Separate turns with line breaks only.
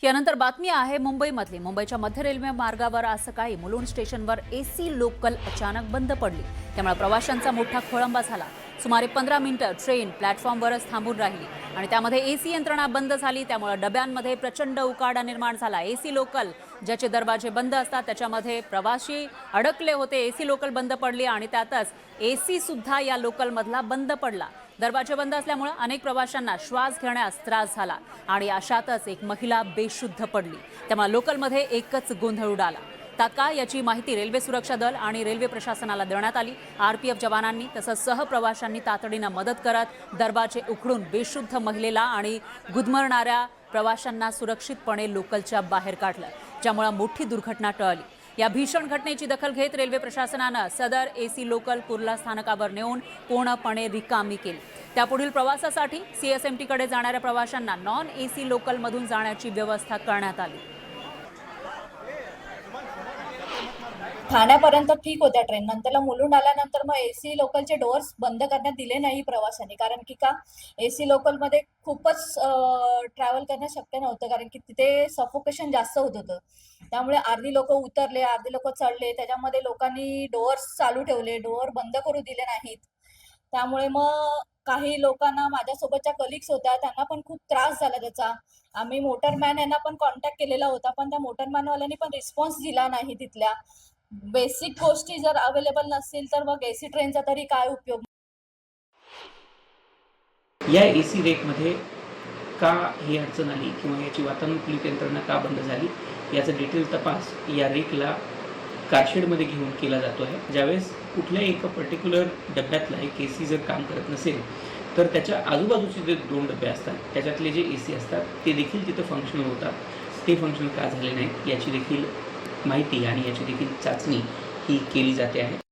यानंतर बातमी आहे मुंबईमधली। मुंबईच्या मध्य रेल्वे मार्गावर आज सकाळी मुलुंड स्टेशनवर एसी लोकल अचानक बंद पडली। त्यामुळे प्रवाशांचा मोठा खोळंबा झाला। सुमारे 15 मिनिटं ट्रेन प्लॅटफॉर्मवरच थांबून राहिली आणि त्यामध्ये एसी यंत्रणा बंद झाली। त्यामुळे डब्यांमध्ये प्रचंड उकाडा निर्माण झाला। एसी लोकल ज्याचे दरवाजे बंद असतात त्याच्यामध्ये प्रवासी अडकले होते। एसी लोकल बंद पडली आणि त्यातच एसी सुद्धा या लोकलमधला बंद पडला। दरवाजे बंद असल्यामुळे अनेक प्रवाशांना श्वास घेण्यास त्रास झाला आणि अशातच एक महिला बेशुद्ध पडली। त्यामुळे लोकलमध्ये एकच गोंधळ उडाला। तात्काळ याची माहिती रेल्वे सुरक्षा दल आणि रेल्वे प्रशासनाला देण्यात आली। आरपीएफ जवानांनी तसंच सहप्रवाशांनी तातडीने मदत करत दरवाजे उघडून बेशुद्ध महिलेला आणि गुदमरणाऱ्या प्रवाशांना सुरक्षितपणे लोकलच्या बाहेर काढलं, ज्यामुळे मोठी दुर्घटना टळली। या भीषण घटनेची दखल घेत रेल्वे प्रशासनानं सदर एसी लोकल कुर्ला स्थानकावर नेऊन पूर्णपणे रिकामी केली। त्यापुढील प्रवासासाठी सीएसएमटीकडे जाणाऱ्या प्रवाशांना नॉन एसी लोकलमधून जाण्याची व्यवस्था करण्यात आली।
ठाण्यापर्यंत ठीक होत्या ट्रेन, नंतरला मुलुंड आल्यानंतर मग एसी लोकलचे डोअर्स बंद करण्यात दिले नाही प्रवाशांनी, कारण की का एसी लोकलमध्ये खूपच ट्रॅव्हल करणं शक्य नव्हतं, कारण की तिथे सफोकेशन जास्त होत होतं। त्यामुळे अर्धी लोक उतरले, अर्धी लोक चढले, त्याच्यामध्ये लोकांनी डोअर्स चालू ठेवले, डोअर बंद करू दिले नाहीत। त्यामुळे मग काही लोकांना, माझ्यासोबतच्या कलिग्स होत्या, त्यांना पण खूप त्रास झाला त्याचा। आम्ही मोटरमॅन यांना पण कॉन्टॅक्ट केलेला होता, पण त्या मोटरमॅनवाल्यांनी पण रिस्पॉन्स दिला नाही तिथल्या। बेसिक गोष्टी जर अवेलेबल नसतील तर मग एसी ट्रेनचा तरी काय उपयोग।
या एसी रेकमध्ये का ही अडचण आली किंवा याची वातानुकूलित यंत्रणा का बंद झाली याचा डिटेल तपास या रेकला कारशेडमध्ये घेऊन केला जातो आहे। ज्यावेळेस कुठल्याही एका पर्टिक्युलर डब्यातला एक एसी जर काम करत नसेल तर त्याच्या आजूबाजूचे जे 2 डबे असतात त्याच्यातले जे एसी असतात ते देखील तिथं फंक्शनल होतात। ते फंक्शनल का झाले नाहीत याची देखील माहिती आणि याची देखील चाचणी ही केली जाते आहे।